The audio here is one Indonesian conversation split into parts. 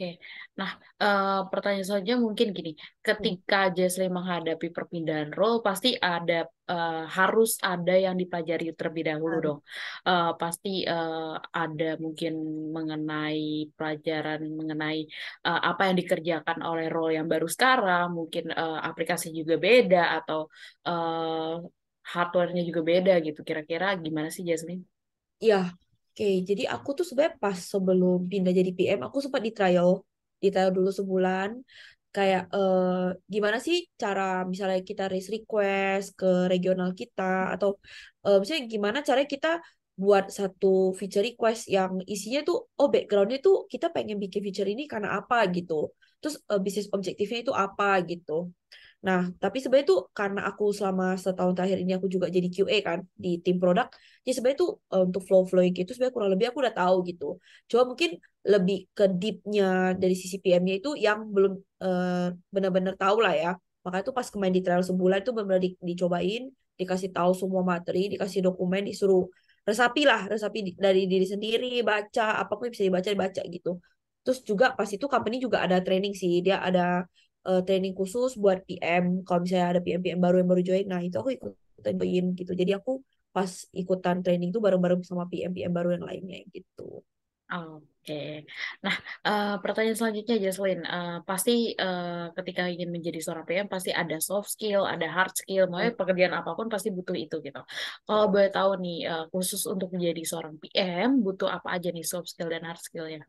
Oke, nah pertanyaan selanjutnya mungkin gini, Hmm. ketika Jesslyn menghadapi perpindahan role, pasti ada harus ada yang dipelajari terlebih dahulu Nah, dong. Pasti ada mungkin mengenai pelajaran mengenai apa yang dikerjakan oleh role yang baru sekarang, mungkin aplikasi juga beda atau uh, hardware-nya juga beda gitu. Kira-kira gimana sih Jesslyn? iya, oke. Jadi aku tuh sebenarnya pas sebelum pindah jadi PM, aku sempat di trial dulu sebulan. Kayak gimana sih cara misalnya kita raise request ke regional kita atau misalnya gimana caranya kita buat satu feature request yang isinya tuh oh backgroundnya tuh kita pengen bikin feature ini karena apa gitu. Terus bisnis objektifnya itu apa gitu. Nah, tapi sebenarnya tuh karena aku selama setahun terakhir ini aku juga jadi QA kan di tim produk, jadi sebenarnya tuh untuk flow-flow yang gitu sebenarnya kurang lebih aku udah tahu gitu. Cuma mungkin lebih ke deep-nya dari sisi PM-nya itu yang belum benar-benar tahu lah ya. Makanya tuh pas kemarin di trial sebulan itu benar-benar dicobain, dikasih tahu semua materi, dikasih dokumen, disuruh resapi lah, resapi dari diri sendiri, baca, apapun yang bisa dibaca, dibaca gitu. Terus juga pas itu company juga ada training sih, dia ada training khusus buat PM kalau misalnya ada PM-PM baru yang baru join nah itu aku ikutan join gitu jadi aku pas ikutan training itu bareng-bareng sama PM-PM baru yang lainnya gitu. Oke. Nah, pertanyaan selanjutnya, Jaslyn. Pasti ketika ingin menjadi seorang PM, pasti ada soft skill, ada hard skill. Mau Nah, pekerjaan apapun pasti butuh itu gitu. Kalau boleh tahu nih, khusus untuk menjadi seorang PM, butuh apa aja nih soft skill dan hard skillnya?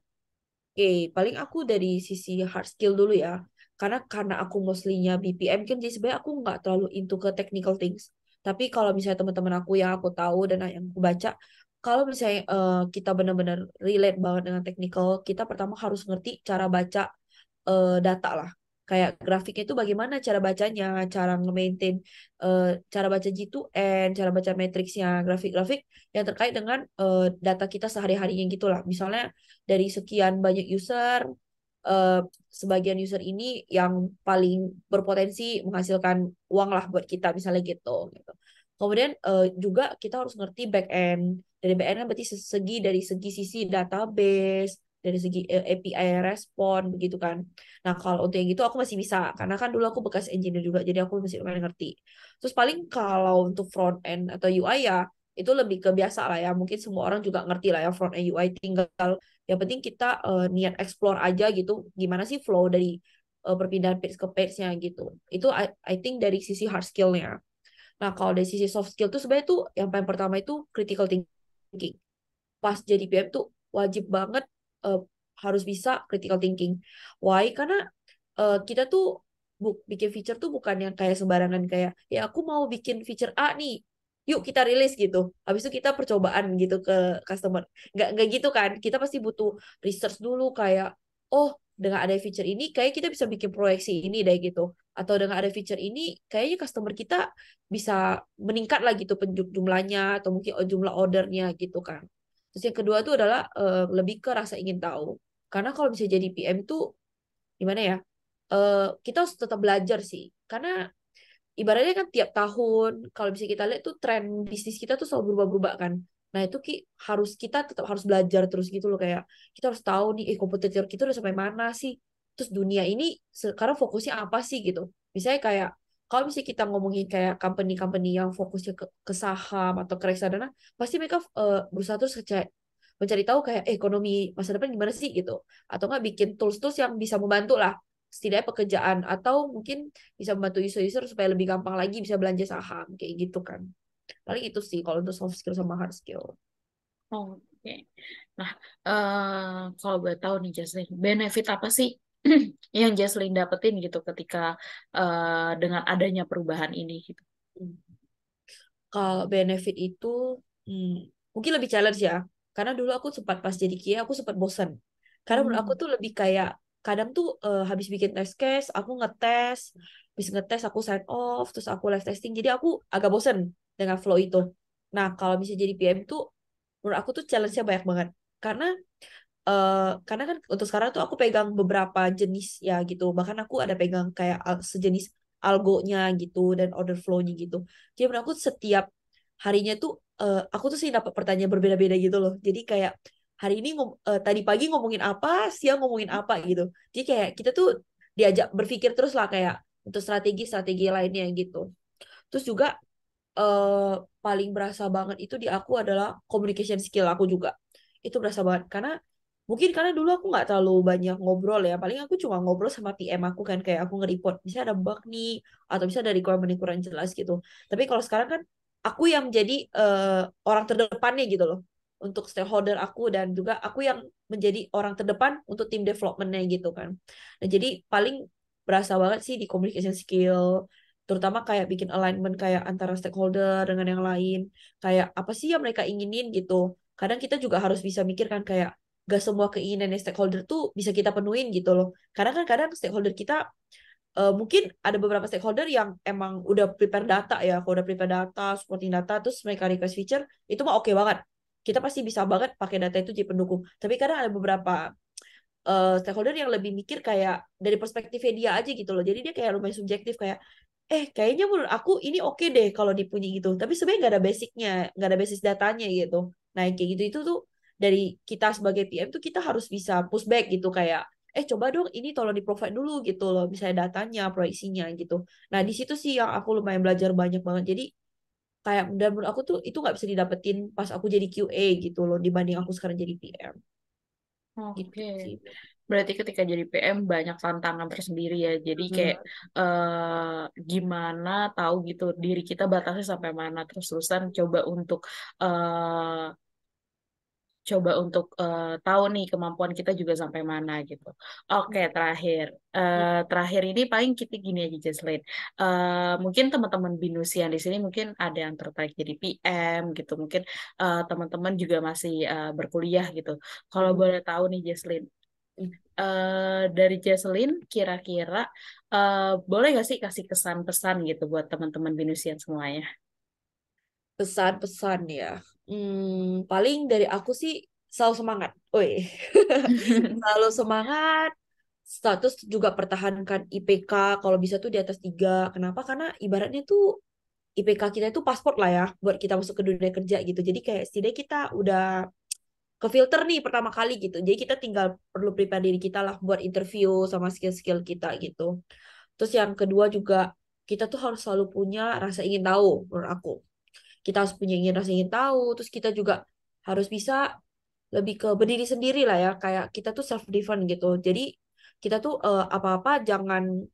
oke, paling aku dari sisi hard skill dulu ya. Karena aku mostly-nya BPM kan jadi sebenarnya aku nggak terlalu into ke technical things. Tapi kalau misalnya teman-teman aku yang aku tahu dan yang aku baca, kalau misalnya kita benar-benar relate banget dengan technical, kita pertama harus ngerti cara baca data lah. Kayak grafiknya itu bagaimana cara bacanya, cara nge-maintain cara baca G2N, cara baca matriksnya, grafik-grafik yang terkait dengan data kita sehari-harinya gitu lah. Misalnya dari sekian banyak user, eh, sebagian user ini yang paling berpotensi menghasilkan uang lah buat kita misalnya gitu. Kemudian juga kita harus ngerti back end. Dari back end kan berarti dari segi sisi database, dari segi API respon begitu kan. Nah, kalau untuk yang gitu aku masih bisa karena kan dulu aku bekas engineer juga jadi aku masih lumayan ngerti. Terus paling kalau untuk front end atau UI ya itu lebih ke biasa lah ya. Mungkin semua orang juga ngerti lah ya front end UI tinggal yang penting kita niat explore aja gitu gimana sih flow dari perpindahan page ke page-nya gitu. Itu I think dari sisi hard skill-nya. Nah, kalau dari sisi soft skill tuh sebenarnya tuh yang paling pertama itu critical thinking. Pas jadi PM tuh wajib banget eh, harus bisa critical thinking. Why? Karena kita tuh bikin feature tuh bukan yang kayak sembarangan kayak ya aku mau bikin feature A nih. Yuk kita rilis gitu. Habis itu kita percobaan gitu ke customer. Nggak gitu kan. Kita pasti butuh research dulu kayak oh dengan ada feature ini kayak kita bisa bikin proyeksi ini deh gitu. Atau dengan ada feature ini kayaknya customer kita bisa meningkat lah gitu jumlahnya atau mungkin jumlah ordernya gitu kan. Terus yang kedua tuh adalah lebih ke rasa ingin tahu. Karena kalau bisa jadi PM tuh gimana ya? Kita harus tetap belajar sih. Karena ibaratnya kan tiap tahun kalau bisa kita lihat tuh tren bisnis kita tuh selalu berubah-berubah kan. Nah, itu kita tetap harus belajar terus gitu loh kayak kita harus tahu nih kompetitor kita udah sampai mana sih. Terus dunia ini sekarang fokusnya apa sih gitu. Misalnya kayak kalau misalnya kita ngomongin kayak company-company yang fokusnya ke saham atau ke reksadana, pasti mereka berusaha terus mencari tahu kayak ekonomi masa depan gimana sih gitu. Atau nggak bikin tools-tools yang bisa membantu lah setidaknya pekerjaan atau mungkin bisa membantu user-user supaya lebih gampang lagi bisa belanja saham kayak gitu kan. Paling itu sih kalau untuk soft skill sama hard skill. Oke. Nah, kalau gue tahu nih Jaslyn, benefit apa sih yang Jaslyn dapetin gitu ketika dengan adanya perubahan ini gitu? Hmm. Kalau benefit itu hmm, mungkin lebih challenge ya. Karena dulu aku sempat pas jadi KIA aku sempat bosan. Karena menurut aku Hmm. tuh lebih kayak kadang tuh habis bikin test case aku ngetes, habis ngetes aku sign off, terus aku live testing. Jadi aku agak bosan dengan flow itu. Nah, kalau bisa jadi PM tuh menurut aku tuh challenge-nya banyak banget. Karena karena kan untuk sekarang tuh aku pegang beberapa jenis ya gitu. Bahkan aku ada pegang kayak sejenis algonya gitu dan order flow-nya gitu. Jadi menurut aku setiap harinya tuh aku tuh sih dapat pertanyaan berbeda-beda gitu loh. Jadi kayak hari ini tadi pagi ngomongin apa, siang ngomongin apa gitu. Jadi kayak kita tuh diajak berpikir terus lah kayak untuk strategi-strategi lainnya gitu. Terus juga eh, paling berasa banget itu di aku adalah communication skill aku juga. Itu berasa banget karena mungkin karena dulu aku nggak terlalu banyak ngobrol ya. Paling aku cuma ngobrol sama PM aku kan kayak aku nge-report bisa ada bug nih atau bisa ada requirement yang kurang jelas gitu. Tapi kalau sekarang kan aku yang menjadi orang terdepannya gitu loh untuk stakeholder aku dan juga aku yang menjadi orang terdepan untuk tim developmentnya gitu kan. Dan jadi paling berasa banget sih di communication skill terutama kayak bikin alignment kayak antara stakeholder dengan yang lain kayak apa sih yang mereka inginin gitu kadang kita juga harus bisa mikir kan kayak gak semua keinginan stakeholder tuh bisa kita penuhin gitu loh karena kan kadang stakeholder kita mungkin ada beberapa stakeholder yang emang udah prepare data ya kalau udah prepare data supporting data terus mereka request feature itu mah oke banget kita pasti bisa banget pakai data itu jadi pendukung tapi kadang ada beberapa stakeholder yang lebih mikir kayak dari perspektifnya dia aja gitu loh. Jadi dia kayak lumayan subjektif kayak kayaknya menurut aku ini oke deh kalau dipunya gitu. Tapi sebenarnya nggak ada basicnya, nggak ada basis datanya gitu. Nah yang kayak gitu itu tuh dari kita sebagai PM tuh kita harus bisa push back gitu kayak coba dong ini tolong di provide dulu gitu loh misalnya datanya, proyeksinya gitu. Nah di situ sih yang aku lumayan belajar banyak banget. Jadi kayak dan menurut aku tuh itu nggak bisa didapetin pas aku jadi QA gitu loh dibanding aku sekarang jadi PM Oke. gitu sih. Berarti ketika jadi PM banyak tantangan tersendiri ya. Jadi kayak gimana tahu gitu diri kita batasnya sampai mana. Terus-terusan coba untuk tahu nih kemampuan kita juga sampai mana gitu. Oke, terakhir ini paling kita gini aja Jesslyn. Mungkin teman-teman Binusian di sini mungkin ada yang tertarik jadi PM gitu. Mungkin teman-teman juga masih berkuliah gitu. Kalau boleh tahu nih Jesslyn, dari Jesslyn kira-kira boleh nggak sih kasih kesan pesan gitu buat teman-teman Binusian semuanya? Pesan-pesan ya. Paling dari aku sih selalu semangat. Oi. Selalu semangat. Status juga pertahankan IPK kalau bisa tuh di atas 3. Kenapa? Karena ibaratnya tuh IPK kita itu paspor lah ya buat kita masuk ke dunia kerja gitu. Jadi kayak setidaknya kita udah ke filter nih pertama kali gitu. Jadi kita tinggal perlu prepare diri kita lah buat interview sama skill-skill kita gitu. Terus yang kedua juga kita tuh harus selalu punya rasa ingin tahu menurut aku kita harus punya ingin rasa ingin tahu terus kita juga harus bisa lebih ke berdiri sendiri lah ya kayak kita tuh self driven gitu jadi kita tuh apa-apa jangan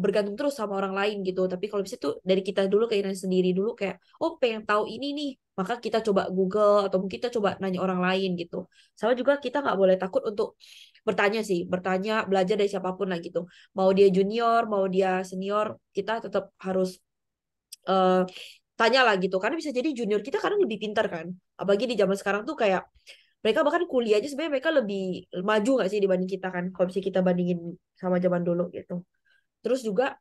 bergantung terus sama orang lain gitu tapi kalau bisa tuh dari kita dulu keinginan sendiri dulu kayak oh pengen tahu ini nih maka kita coba Google atau mungkin kita coba nanya orang lain gitu sama juga kita nggak boleh takut untuk bertanya sih bertanya belajar dari siapapun lah gitu mau dia junior mau dia senior kita tetap harus eh, tanya lah gitu karena bisa jadi junior kita kadang lebih pintar kan apalagi di zaman sekarang tuh kayak mereka bahkan kuliah aja sebenarnya mereka lebih maju nggak sih dibanding kita kan kalau bisa kita bandingin sama zaman dulu gitu terus juga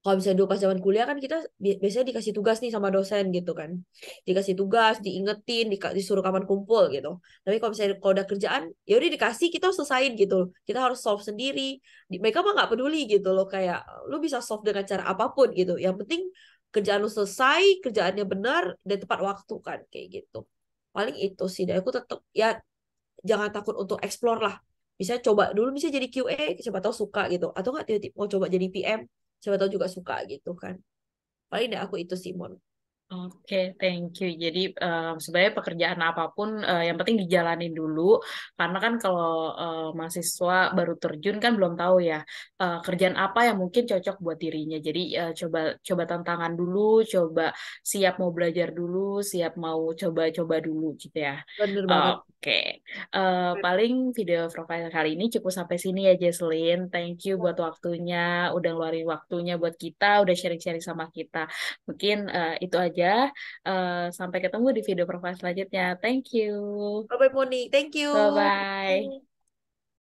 kalau misalnya dulu pas zaman kuliah kan kita biasanya dikasih tugas nih sama dosen gitu kan dikasih tugas diingetin disuruh kapan kumpul gitu tapi kalau misalnya kalau udah kerjaan ya udah dikasih kita harus selesain gitu kita harus solve sendiri mereka mah nggak peduli gitu loh kayak lu bisa solve dengan cara apapun gitu yang penting kerjaan lu selesai kerjaannya benar dan tepat waktu kan kayak gitu paling itu sih dan aku tetap ya jangan takut untuk explore lah bisa coba dulu bisa jadi QA siapa tahu suka gitu atau nggak tiba-tiba mau coba jadi PM siapa tahu juga suka gitu kan paling deh aku itu sih Mon. Oke, thank you. Jadi sebenarnya pekerjaan apapun yang penting dijalanin dulu, karena kan kalau mahasiswa baru terjun kan belum tahu ya kerjaan apa yang mungkin cocok buat dirinya. Jadi coba coba tantangan dulu, coba siap mau belajar dulu, siap mau coba-coba dulu gitu ya. Bener banget. Oke, paling video profile kali ini cukup sampai sini ya, Jesslyn. Thank you buat waktunya, udah ngeluarin waktunya buat kita, udah sharing-sharing sama kita. Mungkin itu aja. Sampai ketemu di video profile selanjutnya. Thank you. Bye bye Moni, thank Bye you. bye.